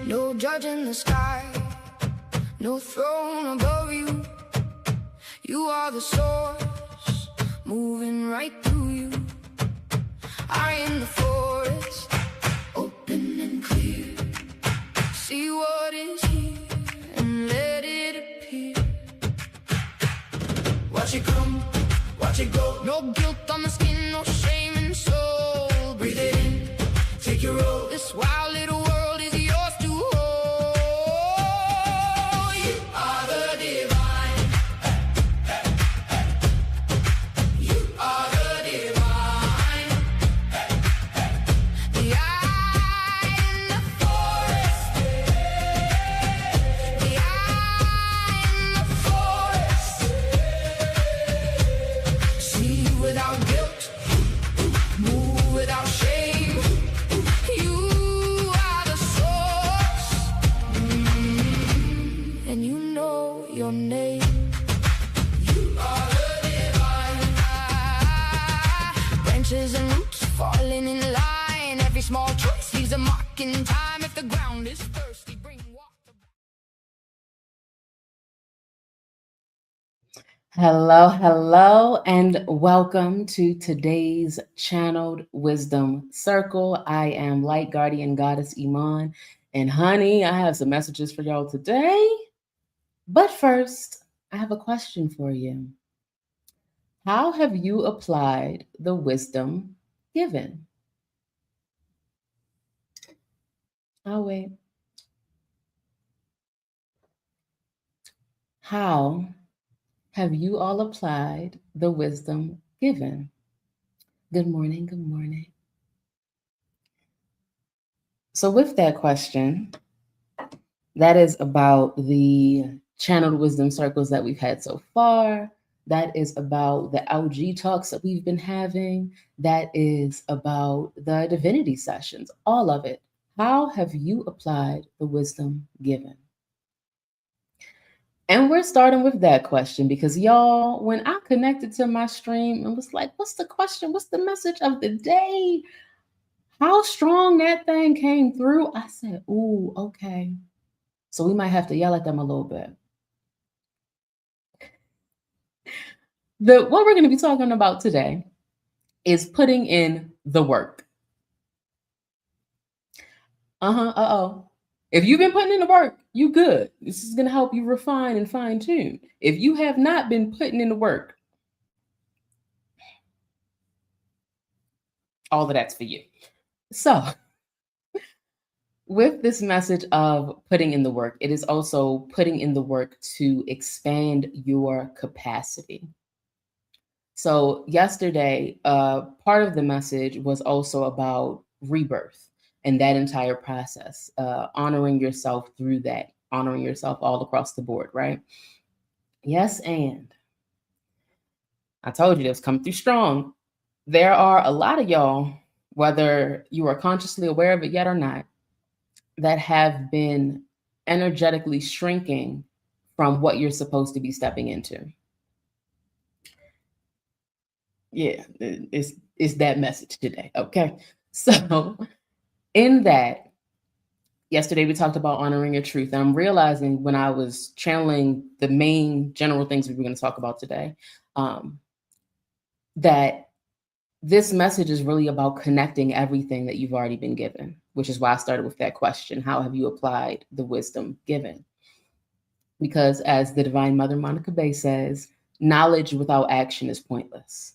No judge in the sky, no throne above you. You are the source, moving right through you. I in the forest, open and clear. See what is here and let it appear. Watch it come, watch it go. No guilt on the skin, no shame in the soul. Breathe it in, take your roll. This wild little world is yours to hold. You are the divine. You are the divine. The eye in the forest. The eye in the forest. See without guilt, move without shame. You are the source, and you know your name. You are the divine. Branches and roots falling in line. Every small choice leaves a mark in time. If the ground is thirsty, bring water. Hello, and welcome to today's Channeled Wisdom Circle. I am Light Guardian Goddess Iman, and honey, I have some messages for y'all today. But first, I have a question for you. How have you applied the wisdom given? I'll wait. How have you all applied the wisdom given? Good morning, good morning. So with that question, that is about the channeled wisdom circles that we've had so far. That is about the LG talks that we've been having. That is about the divinity sessions, all of it. How have you applied the wisdom given? And we're starting with that question because y'all, when I connected to my stream and was like, what's the question? What's the message of the day? How strong that thing came through. I said, ooh, okay. So we might have to yell at them a little bit. What we're going to be talking about today is putting in the work. If you've been putting in the work, you good. This is going to help you refine and fine tune. If you have not been putting in the work, all of that's for you. So with this message of putting in the work, it is also putting in the work to expand your capacity. So yesterday, part of the message was also about rebirth. And that entire process, honoring yourself through that, honoring yourself all across the board, right? Yes, and I told you this come through strong. There are a lot of y'all, whether you are consciously aware of it yet or not, that have been energetically shrinking from what you're supposed to be stepping into. Yeah, it's that message today, okay? So in that, yesterday we talked about honoring your truth. And I'm realizing when I was channeling the main general things we were going to talk about today, that this message is really about connecting everything that you've already been given, which is why I started with that question. How have you applied the wisdom given? Because as the Divine Mother Monica Bay says, knowledge without action is pointless,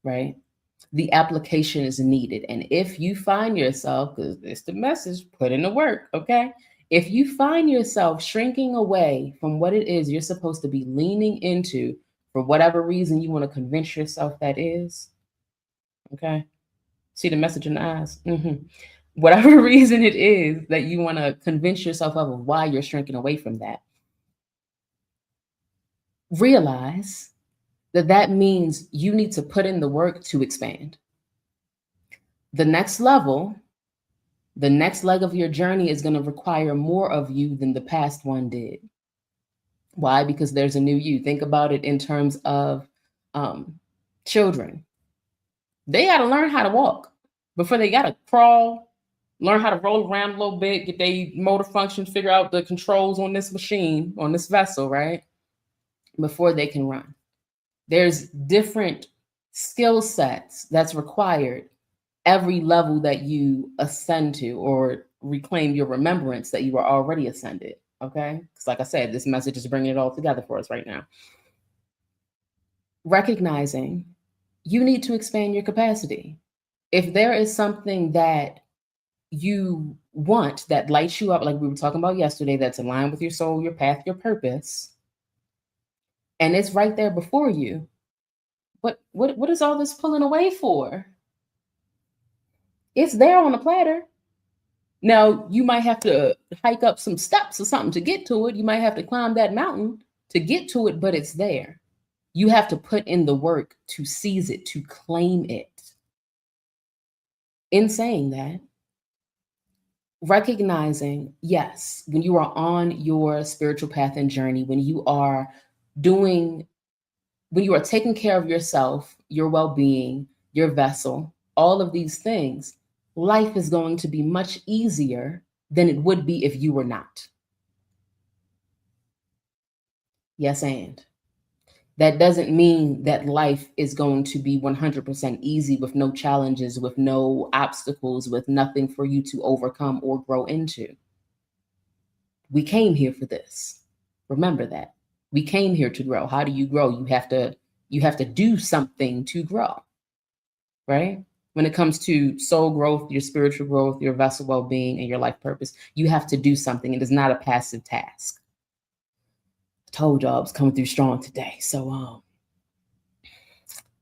right? The application is needed. And if you find yourself, because it's the message, put in the work, okay? If you find yourself shrinking away from what it is you're supposed to be leaning into for whatever reason you want to convince yourself that is, okay? See the message in the eyes? Whatever reason it is that you want to convince yourself of why you're shrinking away from that, realize that means you need to put in the work to expand. The next level, the next leg of your journey is going to require more of you than the past one did. Why? Because there's a new you. Think about it in terms of children. They got to learn how to walk before they got to crawl, learn how to roll around a little bit, get their motor function, figure out the controls on this machine, on this vessel, right? Before they can run. There's different skill sets that's required every level that you ascend to or reclaim your remembrance that you are already ascended. Okay? Because, like I said, this message is bringing it all together for us right now. Recognizing you need to expand your capacity. If there is something that you want that lights you up, like we were talking about yesterday, that's aligned with your soul, your path, your purpose, and it's right there before you, what is all this pulling away for? It's there on a platter. Now, you might have to hike up some steps or something to get to it. You might have to climb that mountain to get to it, but it's there. You have to put in the work to seize it, to claim it. In saying that, recognizing, yes, when you are on your spiritual path and journey, when you are taking care of yourself, your well-being, your vessel, all of these things, life is going to be much easier than it would be if you were not. Yes, and that doesn't mean that life is going to be 100% easy with no challenges, with no obstacles, with nothing for you to overcome or grow into. We came here for this. Remember that. We came here to grow. How do you grow? You have to do something to grow, right? When it comes to soul growth, your spiritual growth, your vessel well-being, and your life purpose, you have to do something. It is not a passive task. I told y'all I was coming through strong today. So,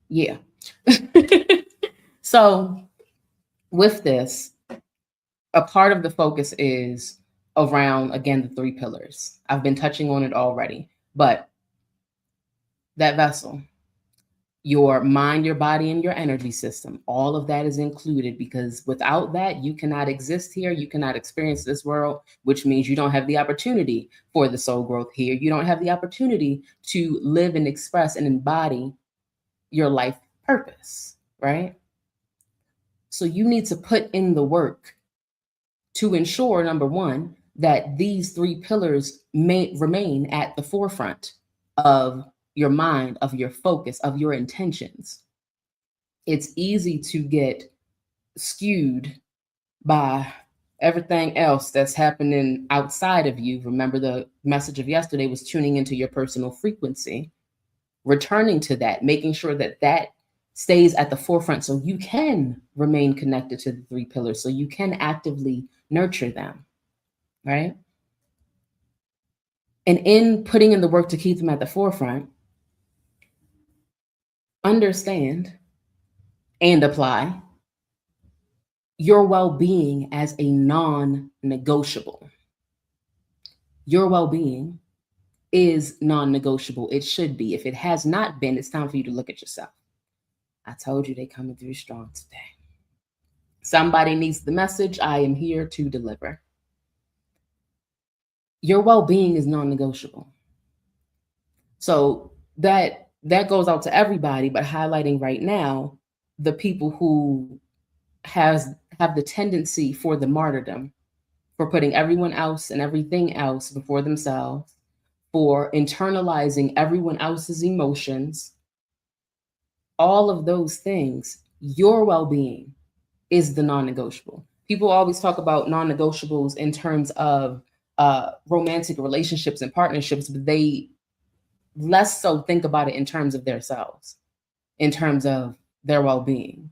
yeah. So with this, a part of the focus is around, again, the 3 pillars. I've been touching on it already, but that vessel, your mind, your body, and your energy system, all of that is included, because without that, you cannot exist here. You cannot experience this world, which means you don't have the opportunity for the soul growth here. You don't have the opportunity to live and express and embody your life purpose, right? So you need to put in the work to ensure, number one, that these 3 pillars may remain at the forefront of your mind, of your focus, of your intentions. It's easy to get skewed by everything else that's happening outside of you. Remember, the message of yesterday was tuning into your personal frequency, returning to that, making sure that that stays at the forefront so you can remain connected to the 3 pillars, so you can actively nurture them, right? And in putting in the work to keep them at the forefront, understand and apply your well-being as a non-negotiable. Your well-being is non-negotiable. It should be. If it has not been, it's time for you to look at yourself. I told you they coming through strong today. Somebody needs the message. I am here to deliver. Your well-being is non-negotiable. So that goes out to everybody, but highlighting right now the people who have the tendency for the martyrdom, for putting everyone else and everything else before themselves, for internalizing everyone else's emotions, all of those things. Your well-being is the non-negotiable. People always talk about non-negotiables in terms of romantic relationships and partnerships, but they less so think about it in terms of themselves, in terms of their well-being,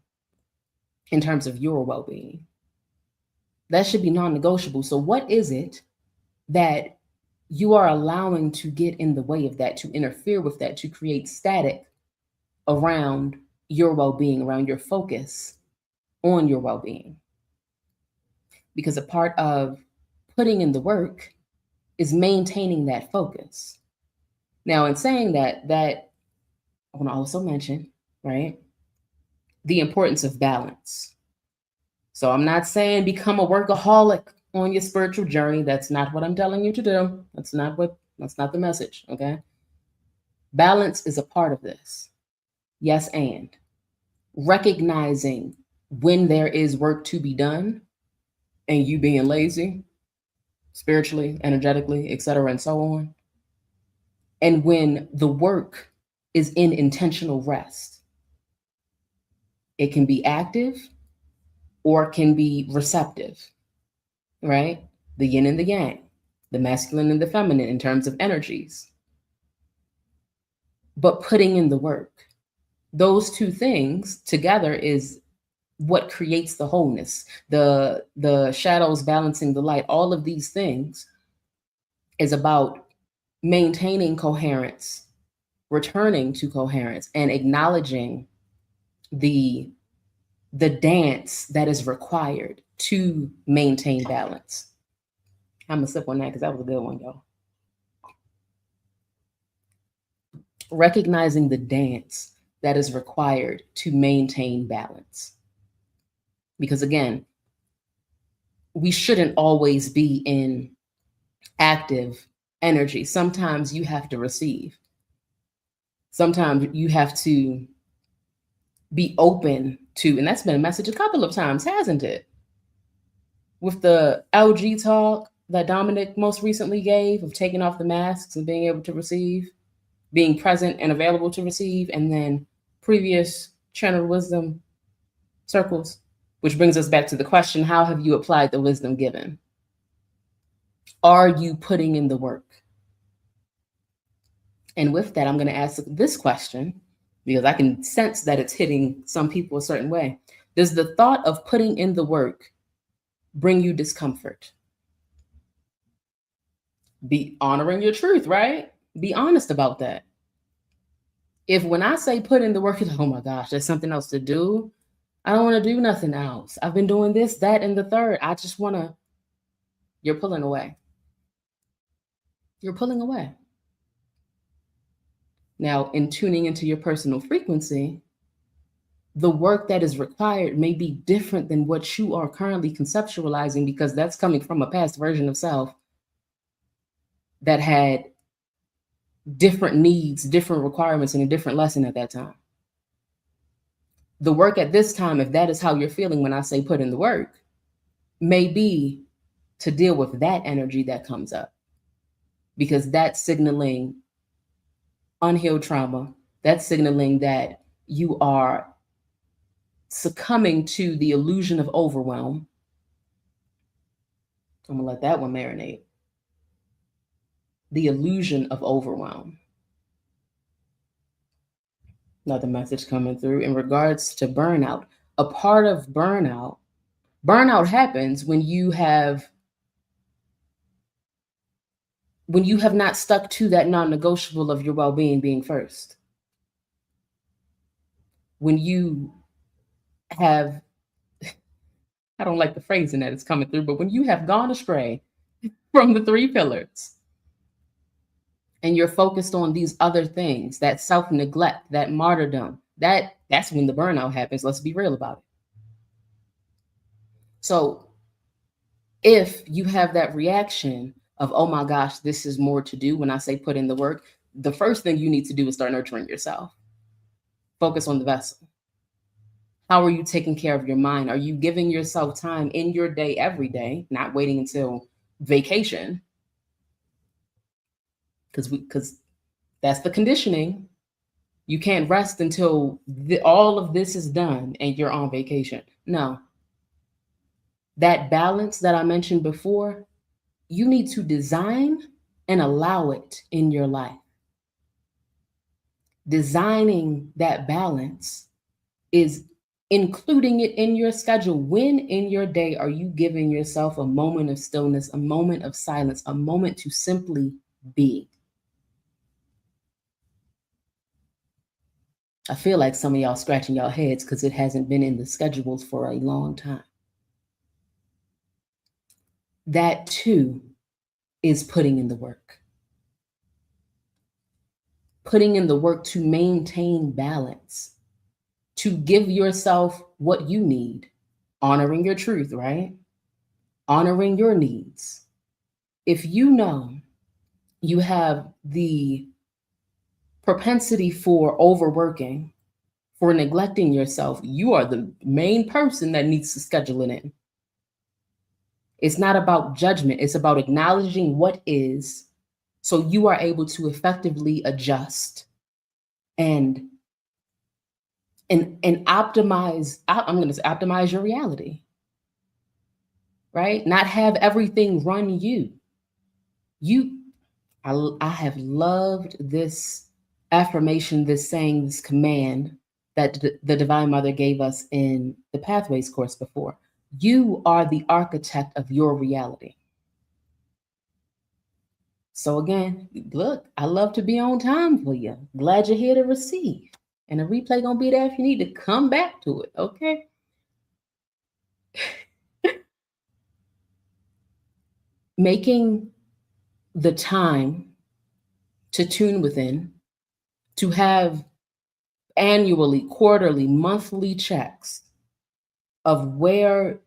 in terms of your well-being. That should be non-negotiable. So what is it that you are allowing to get in the way of that, to interfere with that, to create static around your well-being, around your focus on your well-being? Because a part of putting in the work is maintaining that focus. Now, in saying that I want to also mention, right, the importance of balance. So I'm not saying become a workaholic on your spiritual journey. That's not what I'm telling you to do. That's not what That's not the message, okay? Balance is a part of this. Yes, and recognizing when there is work to be done and you being lazy, spiritually, energetically, etc., and so on. And when the work is in intentional rest, it can be active or it can be receptive, right? The yin and the yang, the masculine and the feminine in terms of energies. But putting in the work, those two things together is what creates the wholeness, the shadows balancing the light. All of these things is about maintaining coherence, returning to coherence, and acknowledging the dance that is required to maintain balance. I'm gonna sip on that because that was a good one, y'all. Recognizing the dance that is required to maintain balance. Because again, we shouldn't always be in active energy. Sometimes you have to receive. Sometimes you have to be open to, and that's been a message a couple of times, hasn't it? With the LG talk that Dominic most recently gave of taking off the masks and being able to receive, being present and available to receive, and then previous channel wisdom circles, which brings us back to the question, how have you applied the wisdom given? Are you putting in the work? And with that, I'm going to ask this question because I can sense that it's hitting some people a certain way. Does the thought of putting in the work bring you discomfort? Be honoring your truth, right? Be honest about that. If when I say put in the work, you're like, oh my gosh, there's something else to do. I don't want to do nothing else. I've been doing this, that, and the third. I just want to, you're pulling away. You're pulling away. Now, in tuning into your personal frequency, the work that is required may be different than what you are currently conceptualizing because that's coming from a past version of self that had different needs, different requirements, and a different lesson at that time. The work at this time, if that is how you're feeling when I say put in the work, may be to deal with that energy that comes up because that's signaling unhealed trauma. That's signaling that you are succumbing to the illusion of overwhelm. I'm gonna let that one marinate. The illusion of overwhelm. Another message coming through in regards to burnout. A part of burnout happens when you have not stuck to that non-negotiable of your well-being being first. When you have, I don't like the phrasing that is coming through, but when you have gone astray from the 3 pillars and you're focused on these other things, that self-neglect, that martyrdom, that's when the burnout happens. Let's be real about it. So if you have that reaction of, oh my gosh, this is more to do when I say put in the work, the first thing you need to do is start nurturing yourself. Focus on the vessel. How are you taking care of your mind? Are you giving yourself time in your day, every day, not waiting until vacation? Because that's the conditioning. You can't rest until all of this is done and you're on vacation. No. That balance that I mentioned before, you need to design and allow it in your life. Designing that balance is including it in your schedule. When in your day are you giving yourself a moment of stillness, a moment of silence, a moment to simply be? I feel like some of y'all scratching your heads because it hasn't been in the schedules for a long time. That too is putting in the work. Putting in the work to maintain balance, to give yourself what you need, honoring your truth, right? Honoring your needs. If you know you have the propensity for overworking, for neglecting yourself, you are the main person that needs to schedule it in. It's not about judgment, it's about acknowledging what is, so you are able to effectively adjust and optimize. I'm going to say optimize your reality, right? Not have everything run you. I have loved this affirmation, this saying, this command that the Divine Mother gave us in the Pathways course before. You are the architect of your reality. So again, look, I love to be on time for you. Glad you're here to receive. And the replay gonna be there if you need to come back to it, okay? Making the time to tune within, to have annually, quarterly, monthly checks of where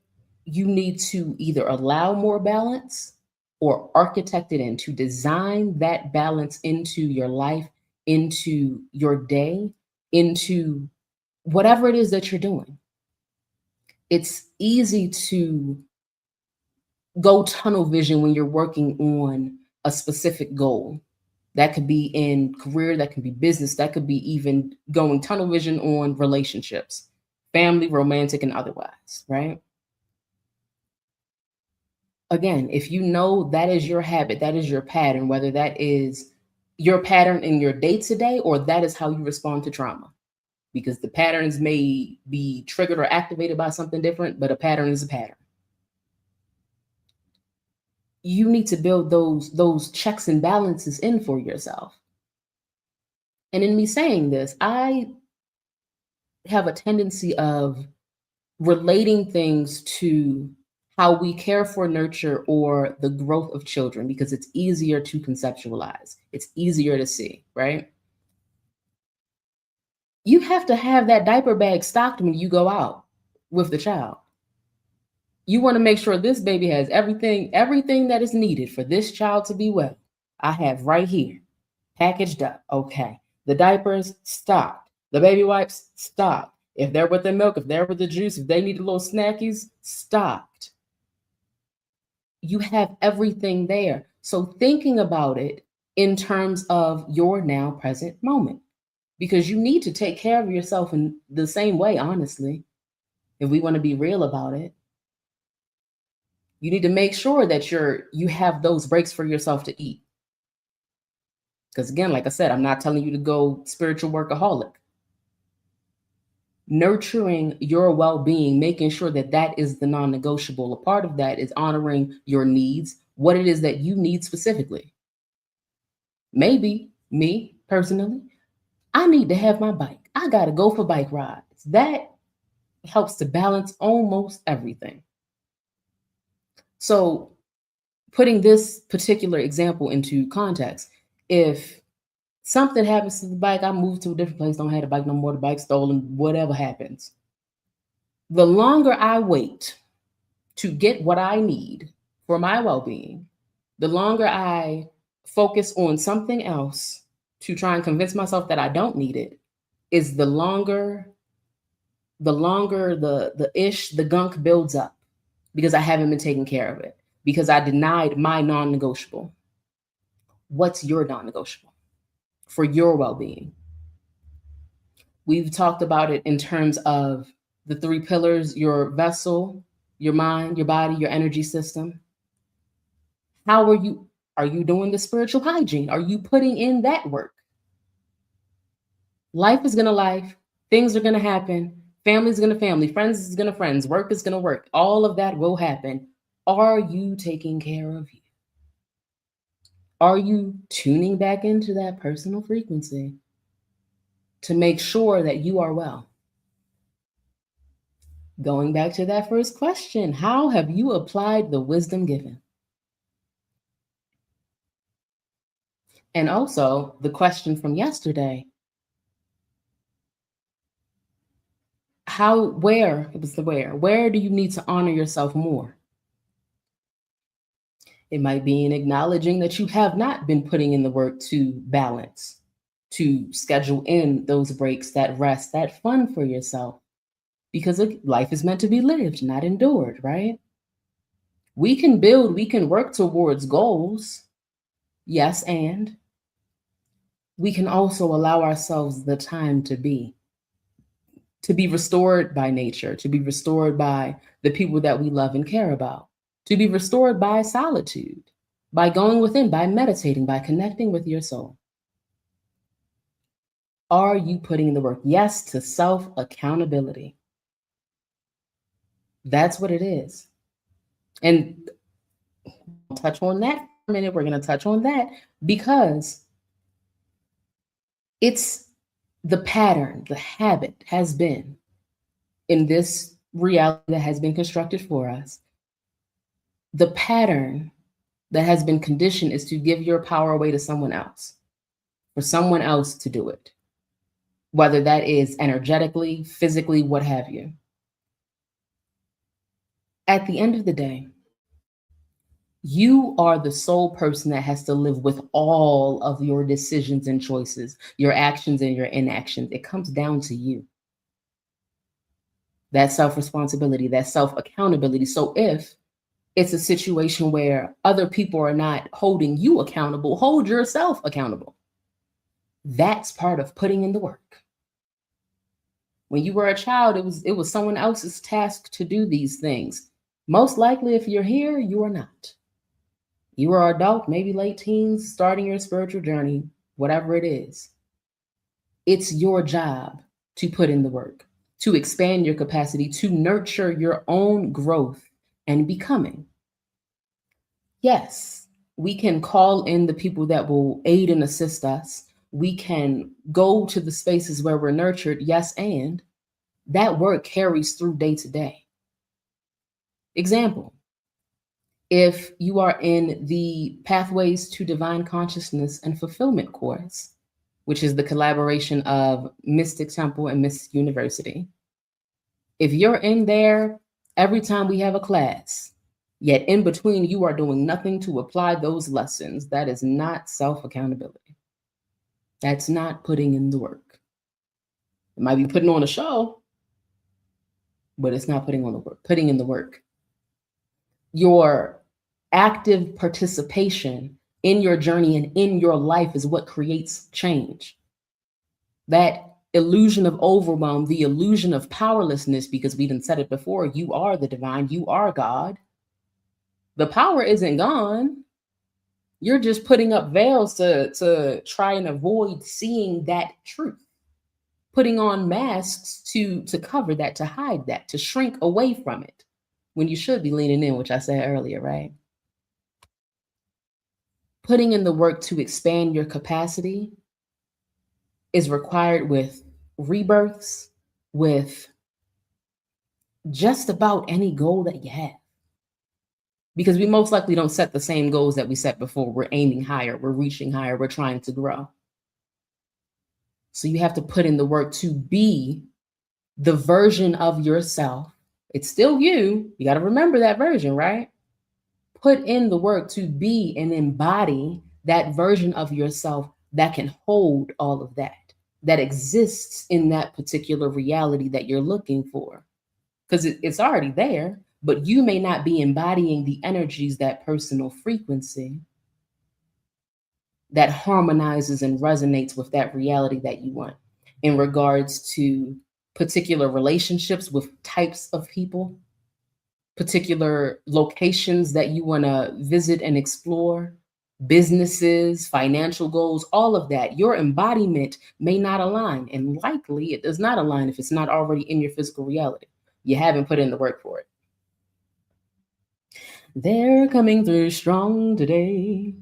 you need to either allow more balance or architect it in, to design that balance into your life, into your day, into whatever it is that you're doing. It's easy to go tunnel vision when you're working on a specific goal. That could be in career, that could be business, that could be even going tunnel vision on relationships, family, romantic, and otherwise, right? Again, if you know that is your habit, that is your pattern, whether that is your pattern in your day to day or that is how you respond to trauma, because the patterns may be triggered or activated by something different, but a pattern is a pattern. You need to build those checks and balances in for yourself. And in me saying this, I have a tendency of relating things to how we care for, nurture, or the growth of children because it's easier to conceptualize. It's easier to see, right? You have to have that diaper bag stocked when you go out with the child. You want to make sure this baby has everything that is needed for this child to be well. I have right here, packaged up. Okay. The diapers stocked. The baby wipes stocked. If they're with the milk, if they're with the juice, if they need a little snackies, stocked. You have everything there. So thinking about it in terms of your now present moment, because you need to take care of yourself in the same way, honestly, if we want to be real about it. You need to make sure that you have those breaks for yourself to eat. Because again, like I said, I'm not telling you to go spiritual workaholic. Nurturing your well-being, making sure that that is the non-negotiable. A part of that is honoring your needs, what it is that you need specifically. Maybe me personally, I need to have my bike. I got to go for bike rides. That helps to balance almost everything. So putting this particular example into context, if something happens to the bike, I move to a different place, don't have the bike no more, the bike stolen, whatever happens. The longer I wait to get what I need for my well-being, the longer I focus on something else to try and convince myself that I don't need it, is the longer the gunk builds up because I haven't been taking care of it, because I denied my non-negotiable. What's your non-negotiable for your well-being? We've talked about it in terms of the 3 pillars: your vessel, your mind, your body, your energy system. How are you doing the spiritual hygiene? Are you putting in that work? Life is gonna life, things are gonna happen, family is gonna family, friends is gonna friends, work is gonna work. All of that will happen. Are you taking care of you? Are you tuning back into that personal frequency to make sure that you are well? Going back to that first question, how have you applied the wisdom given? And also the question from yesterday, where do you need to honor yourself more? It might be in acknowledging that you have not been putting in the work to balance, to schedule in those breaks, that rest, that fun for yourself, because life is meant to be lived, not endured, right? We can build, we can work towards goals. Yes, and we can also allow ourselves the time to be restored by nature, to be restored by the people that we love and care about, to be restored by solitude, by going within, by meditating, by connecting with your soul. Are you putting in the work? Yes, to self-accountability. That's what it is. And we'll touch on that for a minute. We're going to touch on that because it's the pattern, the habit has been in this reality that has been constructed for us. The pattern that has been conditioned is to give your power away to someone else, for someone else to do it, whether that is energetically, physically, what have you. At the end of the day, you are the sole person that has to live with all of your decisions and choices, your actions and your inactions. It comes down to you. That self-responsibility, that self-accountability. So if it's a situation where other people are not holding you accountable, hold yourself accountable. That's part of putting in the work. When you were a child, it was someone else's task to do these things. Most likely, if you're here, you are not. You are adult, maybe late teens, starting your spiritual journey, whatever it is. It's your job to put in the work, to expand your capacity, to nurture your own growth and becoming. Yes, we can call in the people that will aid and assist us. We can go to the spaces where we're nurtured. Yes, and that work carries through day to day. Example, if you are in the Pathways to Divine Consciousness and Fulfillment course, which is the collaboration of Mystic Temple and Mystic University, if you're in there every time we have a class, yet in between you are doing nothing to apply those lessons, that is not self-accountability. That's not putting in the work. It might be putting on a show, but it's not putting in the work. Your active participation in your journey and in your life is what creates change. That illusion of overwhelm, the illusion of powerlessness, because we didn't said it before, you are the divine, you are God. The power isn't gone. You're just putting up veils to try and avoid seeing that truth. Putting on masks to cover that, to hide that, to shrink away from it, when you should be leaning in, which I said earlier, right? Putting in the work to expand your capacity is required with rebirths, with just about any goal that you have. Because we most likely don't set the same goals that we set before. We're aiming higher, we're reaching higher, we're trying to grow. So you have to put in the work to be the version of yourself. It's still you. You got to remember that version, right? Put in the work to be and embody that version of yourself that can hold all of that exists in that particular reality that you're looking for. Because it's already there, but you may not be embodying the energies, that personal frequency that harmonizes and resonates with that reality that you want in regards to particular relationships with types of people, particular locations that you want to visit and explore, businesses, financial goals, all of that. Your embodiment may not align, and likely it does not align if it's not already in your physical reality. You haven't put in the work for it. They're coming through strong today.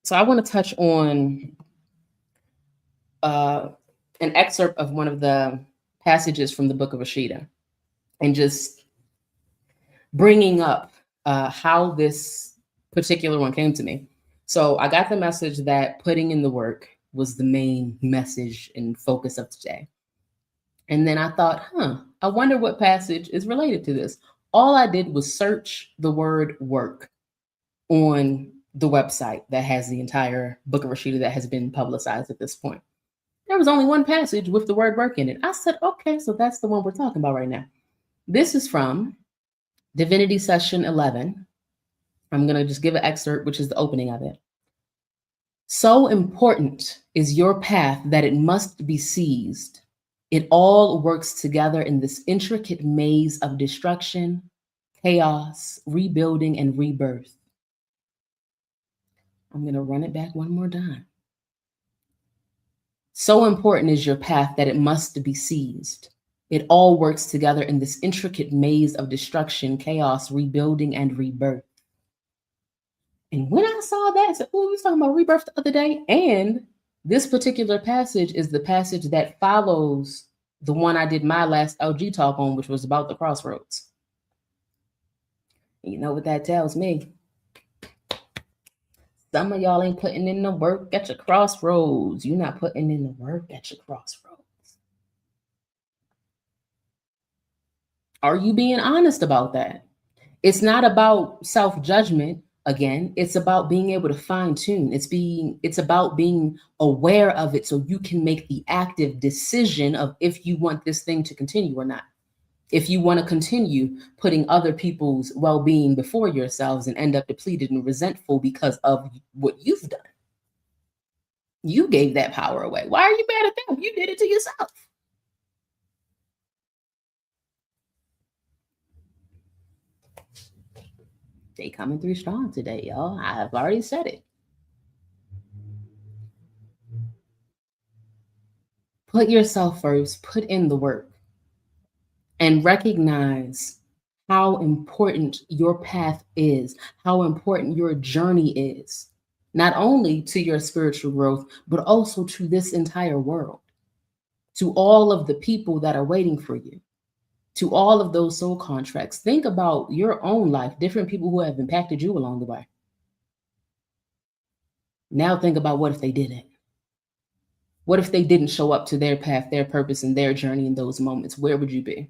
So I want to touch on an excerpt of one of the passages from the book of Rasheeda, and just bringing up how this particular one came to me. So I got the message that putting in the work was the main message and focus of today. And then I thought, I wonder what passage is related to this. All I did was search the word work on the website that has the entire book of Rasheeda that has been publicized at this point. There was only one passage with the word work in it. I said, okay, so that's the one we're talking about right now. This is from Divinity Session 11. I'm going to just give an excerpt, which is the opening of it. So important is your path that it must be seized. It all works together in this intricate maze of destruction, chaos, rebuilding, and rebirth. I'm going to run it back one more time. So important is your path that it must be seized. It all works together in this intricate maze of destruction, chaos, rebuilding, and rebirth. And when I saw that, I said, oh, we was talking about rebirth the other day. And this particular passage is the passage that follows the one I did my last LG talk on, which was about the crossroads. You know what that tells me? Some of y'all ain't putting in the work at your crossroads. You're not putting in the work at your crossroads. Are you being honest about that? It's not about self-judgment. Again, it's about being able to fine tune. It's about being aware of it so you can make the active decision of if you want this thing to continue or not. If you want to continue putting other people's well-being before yourselves and end up depleted and resentful because of what you've done. You gave that power away. Why are you mad at them? You did it to yourself. They coming through strong today, y'all. I've already said it. Put yourself first, put in the work, and recognize how important your path is, how important your journey is, not only to your spiritual growth, but also to this entire world, to all of the people that are waiting for you, to all of those soul contracts. Think about your own life, different people who have impacted you along the way. Now think about what if they didn't? What if they didn't show up to their path, their purpose, and their journey in those moments? Where would you be?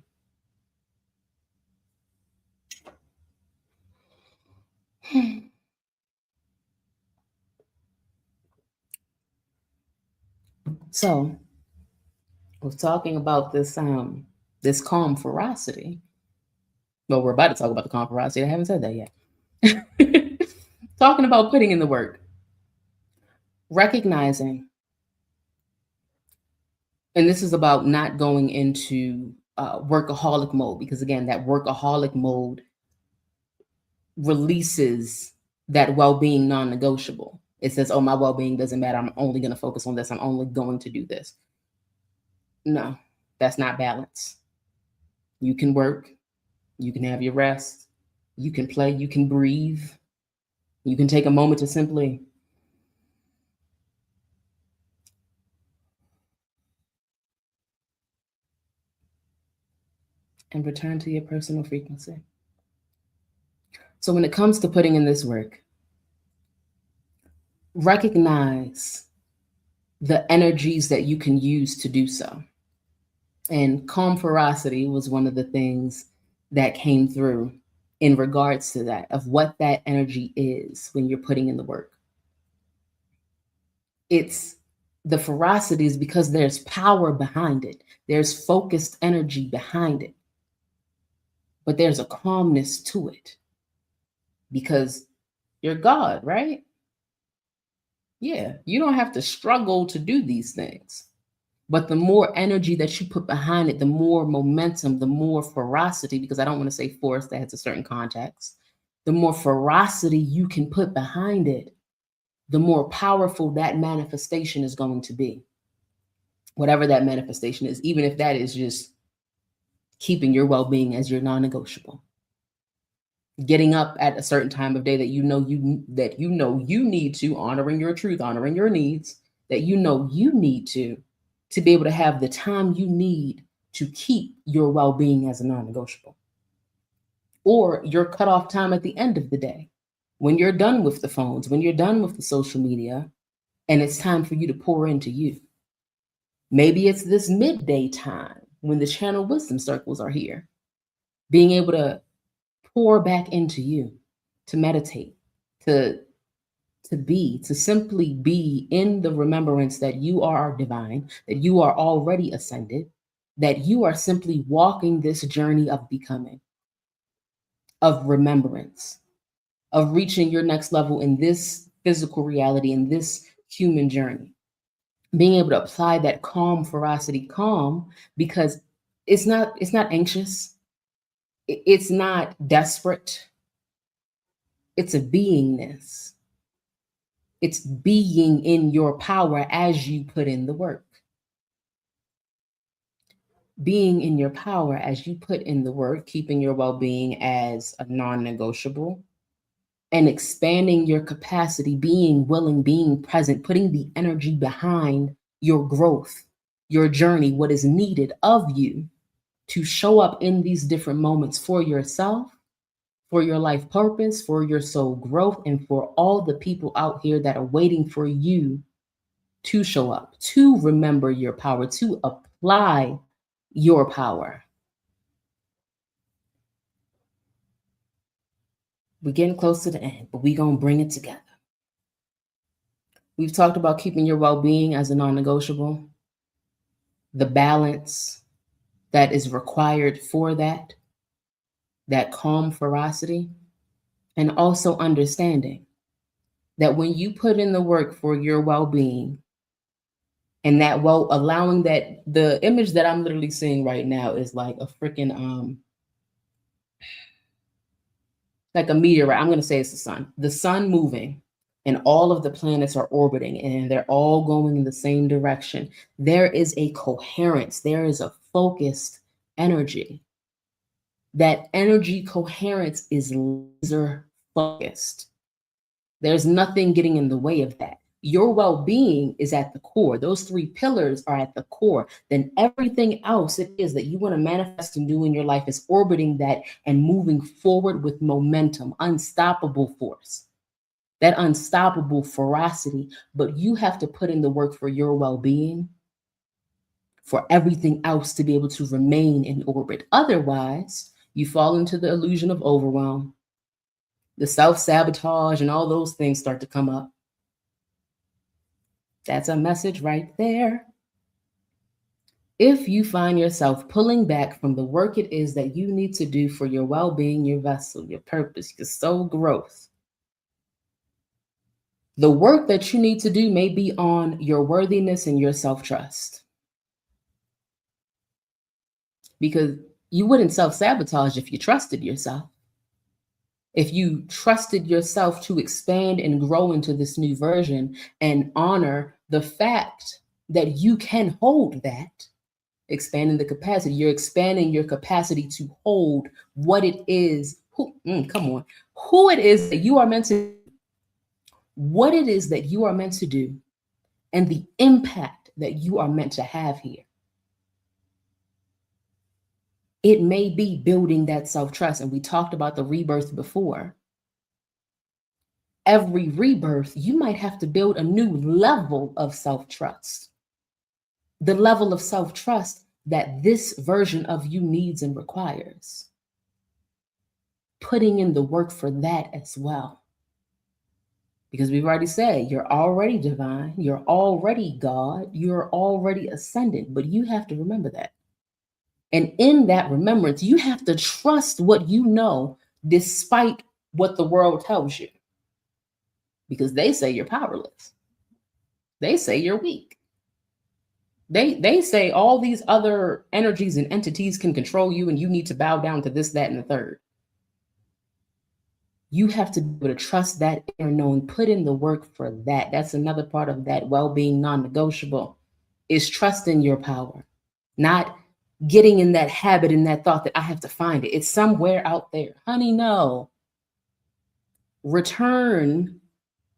So I was talking about this calm ferocity. Well, we're about to talk about the calm ferocity. I haven't said that yet. Talking about putting in the work, recognizing, and this is about not going into workaholic mode, because again, that workaholic mode releases that well-being non-negotiable. It says, oh, my well-being doesn't matter. I'm only going to focus on this. I'm only going to do this. No, that's not balance. You can work. You can have your rest. You can play. You can breathe. You can take a moment to simply and return to your personal frequency. So when it comes to putting in this work, recognize the energies that you can use to do so. And calm ferocity was one of the things that came through in regards to that, of what that energy is when you're putting in the work. It's the ferocity is because there's power behind it. There's focused energy behind it. But there's a calmness to it because you're God, right? Yeah, you don't have to struggle to do these things. But the more energy that you put behind it, the more momentum, the more ferocity, because I don't want to say force, that has a certain context. The more ferocity you can put behind it, the more powerful that manifestation is going to be. Whatever that manifestation is, even if that is just keeping your well-being as your non-negotiable. Getting up at a certain time of day that you know you need to, honoring your truth, honoring your needs, that you know you need to be able to have the time you need to keep your well-being as a non-negotiable. Or your cutoff time at the end of the day, when you're done with the phones, when you're done with the social media, and it's time for you to pour into you. Maybe it's this midday time when the channel wisdom circles are here. Being able to pour back into you, to meditate, to simply be in the remembrance that you are divine, that you are already ascended, that you are simply walking this journey of becoming, of remembrance, of reaching your next level in this physical reality, in this human journey. Being able to apply that calm, ferocity, calm, because it's not anxious, it's not desperate, it's a beingness. It's being in your power as you put in the work. Being in your power as you put in the work, keeping your well-being as a non-negotiable, and expanding your capacity, being willing, being present, putting the energy behind your growth, your journey, what is needed of you to show up in these different moments for yourself, for your life purpose, for your soul growth, and for all the people out here that are waiting for you to show up, to remember your power, to apply your power. We're getting close to the end, but we're going to bring it together. We've talked about keeping your well-being as a non-negotiable, the balance that is required for that calm ferocity, and also understanding that when you put in the work for your well-being, and that allowing that, the image that I'm literally seeing right now is like a freaking like a meteorite. I'm going to say it's the sun moving, and all of the planets are orbiting, and they're all going in the same direction. There is a coherence, there is a focused energy. That energy coherence is laser focused. There's nothing getting in the way of that. Your well-being is at the core. Those three pillars are at the core. Then everything else it is that you want to manifest and do in your life is orbiting that and moving forward with momentum, unstoppable force, that unstoppable ferocity. But you have to put in the work for your well-being, for everything else to be able to remain in orbit. Otherwise, you fall into the illusion of overwhelm. The self-sabotage and all those things start to come up. That's a message right there. If you find yourself pulling back from the work it is that you need to do for your well-being, your vessel, your purpose, your soul growth, the work that you need to do may be on your worthiness and your self-trust. Because you wouldn't self-sabotage if you trusted yourself. If you trusted yourself to expand and grow into this new version and honor the fact that you can hold that, expanding the capacity, you're expanding your capacity to hold what it is, who it is that you are meant to, what it is that you are meant to do, and the impact that you are meant to have here. It may be building that self-trust. And we talked about the rebirth before. Every rebirth, you might have to build a new level of self-trust. The level of self-trust that this version of you needs and requires. Putting in the work for that as well. Because we've already said, you're already divine, you're already God, you're already ascendant, but you have to remember that. And in that remembrance, you have to trust what you know, despite what the world tells you. Because they say you're powerless. They say you're weak. They say all these other energies and entities can control you and you need to bow down to this, that, and the third. You have to be able to trust that inner knowing, put in the work for that. That's another part of that well-being non-negotiable, is trusting your power, not getting in that habit and that thought that I have to find it. It's somewhere out there. Honey, no. Return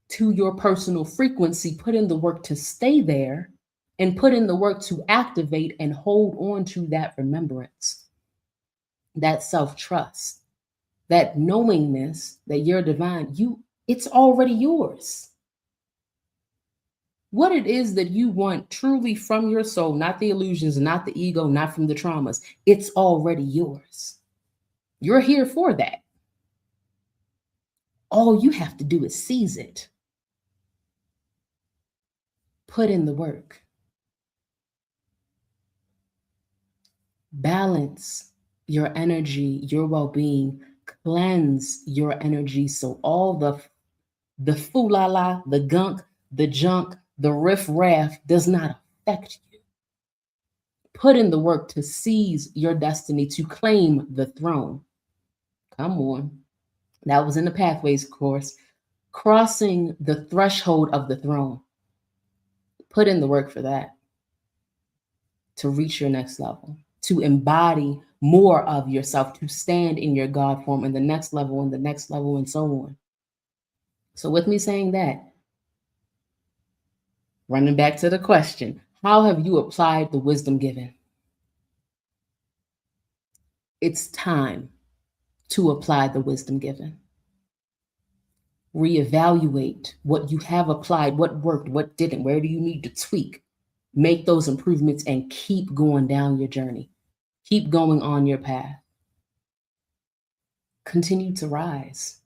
to your personal frequency, put in the work to stay there, and put in the work to activate and hold on to that remembrance, that self-trust, that knowingness that you're divine. It's already yours. What it is that you want truly from your soul, not the illusions, not the ego, not from the traumas, it's already yours. You're here for that. All you have to do is seize it. Put in the work. Balance your energy, your well-being, cleanse your energy so all the foo-la-la, the gunk, the junk, the riff-raff does not affect you. Put in the work to seize your destiny, to claim the throne. Come on. That was in the Pathways course. Crossing the threshold of the throne. Put in the work for that. To reach your next level. To embody more of yourself. To stand in your God form in the next level and the next level and so on. So with me saying that, running back to the question, how have you applied the wisdom given? It's time to apply the wisdom given. Reevaluate what you have applied, what worked, what didn't, where do you need to tweak? Make those improvements and keep going down your journey. Keep going on your path. Continue to rise.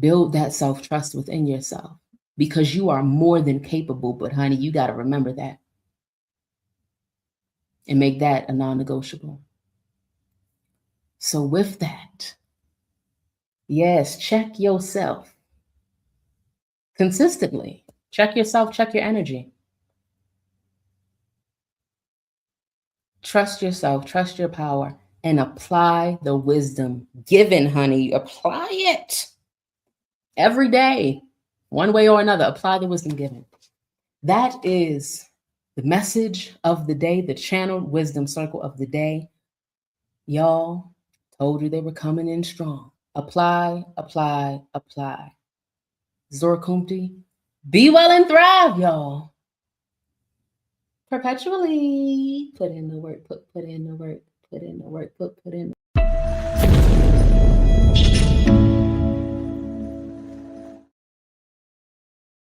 Build that self-trust within yourself because you are more than capable, but honey, you got to remember that and make that a non-negotiable. So with that, yes, check yourself consistently. Check yourself, check your energy. Trust yourself, trust your power, and apply the wisdom given, honey. Apply it every day, one way or another. Apply the wisdom given. That is the message of the day, the channeled wisdom circle of the day. Y'all, told you they were coming in strong. Apply, apply, apply. Zora Kumti, be well and thrive, y'all. Perpetually put in the work, put in the work, put in the work, put in